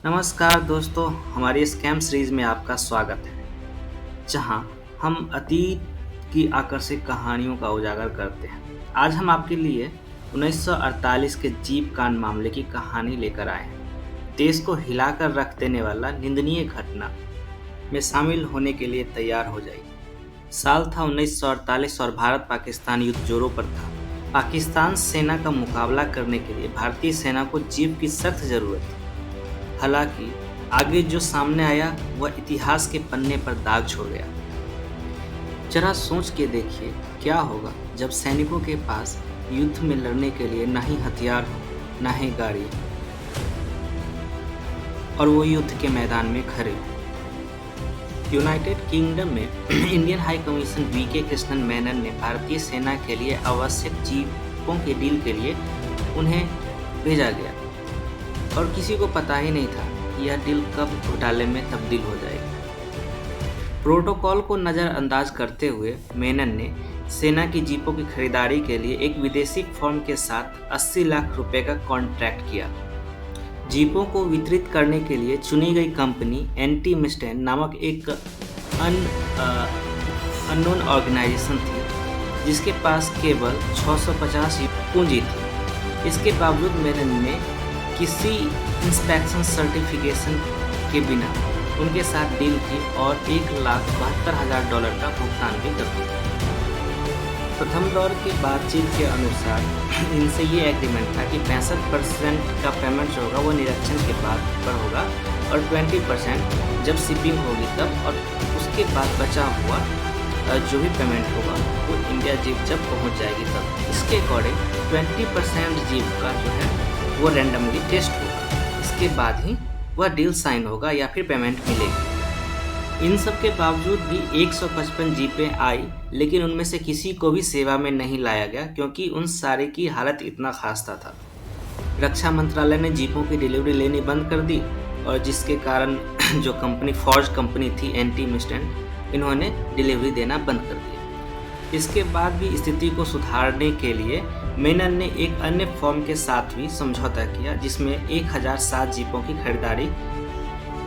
नमस्कार दोस्तों, हमारी स्कैम सीरीज में आपका स्वागत है, जहां हम अतीत की आकर्षक कहानियों का उजागर करते हैं। आज हम आपके लिए 1948 के जीप कांड मामले की कहानी लेकर आए हैं। देश को हिलाकर रख देने वाला निंदनीय घटना में शामिल होने के लिए तैयार हो जाइए। साल था 1948 और भारत पाकिस्तान युद्ध जोरों पर था। पाकिस्तान सेना का मुकाबला करने के लिए भारतीय सेना को जीप की सख्त जरूरत थी। हालांकि आगे जो सामने आया वह इतिहास के पन्ने पर दाग छोड़ गया। जरा सोच के देखिए क्या होगा जब सैनिकों के पास युद्ध में लड़ने के लिए ना ही हथियार हो, ना ही गाड़ी, और वो युद्ध के मैदान में खड़े हो। यूनाइटेड किंगडम में Indian high commission VK Krishnan Menon ने भारतीय सेना के लिए आवश्यक जीपों के डील के लिए उन्हें भेजा गया, और किसी को पता ही नहीं था कि यह डील कब घोटाले में तब्दील हो जाएगी। प्रोटोकॉल को नज़रअंदाज करते हुए मेनन ने सेना की जीपों की खरीदारी के लिए एक विदेशी फर्म के साथ 80 लाख रुपए का कॉन्ट्रैक्ट किया। जीपों को वितरित करने के लिए चुनी गई कंपनी एंटी मिस्टेन नामक एक अननोन ऑर्गेनाइजेशन थी, जिसके पास केवल 650 पूंजी थी। इसके बावजूद मेनन ने किसी इंस्पेक्शन सर्टिफिकेशन के बिना उनके साथ डील की और $1,72,000 का भुगतान भी कर दिया। प्रथम दौर की बातचीत के अनुसार इनसे ये एग्रीमेंट था कि 65% का पेमेंट जो होगा वो निरीक्षण के बाद पर होगा और 20% जब शिपिंग होगी तब, और उसके बाद बचा हुआ जो भी पेमेंट होगा वो इंडिया जीप जब पहुंच जाएगी तब। इसके अकॉर्डिंग 20% जीप का जो है वो रैंडमली टेस्ट होगा, इसके बाद ही वह डील साइन होगा या फिर पेमेंट मिलेगी। इन सब के बावजूद भी 155 जीपें आई, लेकिन उनमें से किसी को भी सेवा में नहीं लाया गया क्योंकि उन सारे की हालत इतना खास्ता था। रक्षा मंत्रालय ने जीपों की डिलीवरी लेनी बंद कर दी, और जिसके कारण जो कंपनी फॉर्ज कंपनी थी एंटी मिस्टेन, इन्होंने डिलीवरी देना बंद कर दिया। इसके बाद भी स्थिति को सुधारने के लिए मेनन ने एक अन्य फर्म के साथ भी समझौता किया, जिसमें 1007 जीपों की खरीदारी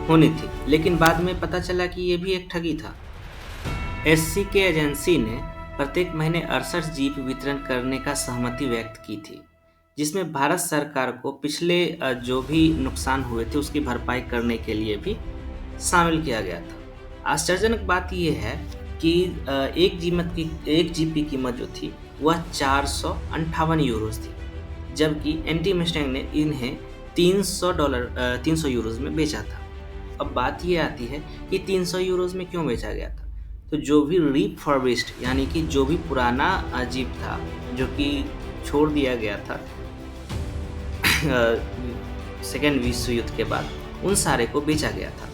होनी थी, लेकिन बाद में पता चला कि ये भी एक ठगी था। एससीके एजेंसी ने प्रत्येक महीने 68 जीप वितरण करने का सहमति व्यक्त की थी, जिसमें भारत सरकार को पिछले जो भी नुकसान हुए थे उसकी भरपाई करने के लिए भी शामिल किया गया था। आश्चर्यजनक बात यह है कि एक जीप की कीमत जो थी वह 458 यूरोज थी, जबकि एंटी मिस्टेन ने इन्हें $300 यूरोज में बेचा था। अब बात ये आती है कि 300 यूरोज में क्यों बेचा गया था। तो जो भी रिफर्बिश्ड यानी कि जो भी पुराना जीप था जो कि छोड़ दिया गया था सेकेंड विश्व युद्ध के बाद, उन सारे को बेचा गया था।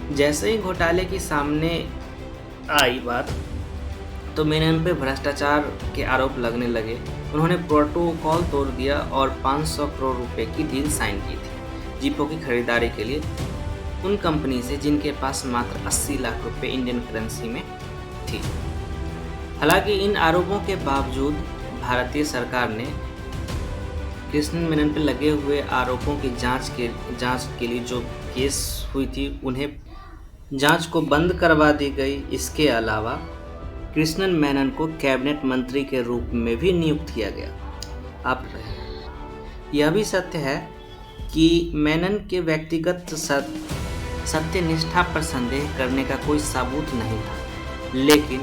जैसे ही घोटाले की सामने आई बात, तो मेनन पे भ्रष्टाचार के आरोप लगने लगे। उन्होंने प्रोटोकॉल तोड़ दिया और 500 करोड़ रुपए की डील साइन की थी जीपों की खरीदारी के लिए उन कंपनी से जिनके पास मात्र 80 लाख रुपए इंडियन करेंसी में थी। हालांकि इन आरोपों के बावजूद भारतीय सरकार ने कृष्णन मेनन पर लगे हुए आरोपों की जांच के लिए जो केस हुई थी उन्हें जांच को बंद करवा दी गई। इसके अलावा कृष्णन मेनन को कैबिनेट मंत्री के रूप में भी नियुक्त किया गया। अब यह भी सत्य है कि मेनन के व्यक्तिगत सत्यनिष्ठा पर संदेह करने का कोई सबूत नहीं था, लेकिन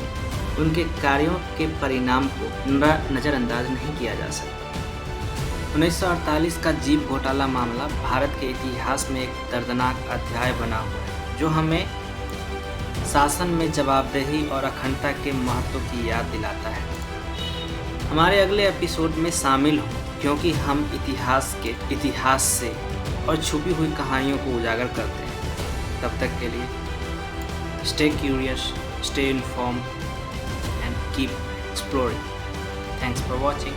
उनके कार्यों के परिणाम को नज़रअंदाज नहीं किया जा सकता। 1948 का जीप घोटाला मामला भारत के इतिहास में एक दर्दनाक अध्याय बना हुआ है, जो हमें शासन में जवाबदेही और अखंडता के महत्व की याद दिलाता है। हमारे अगले एपिसोड में शामिल हों, क्योंकि हम इतिहास से और छुपी हुई कहानियों को उजागर करते हैं। तब तक के लिए stay curious, stay informed and keep exploring. Thanks for watching.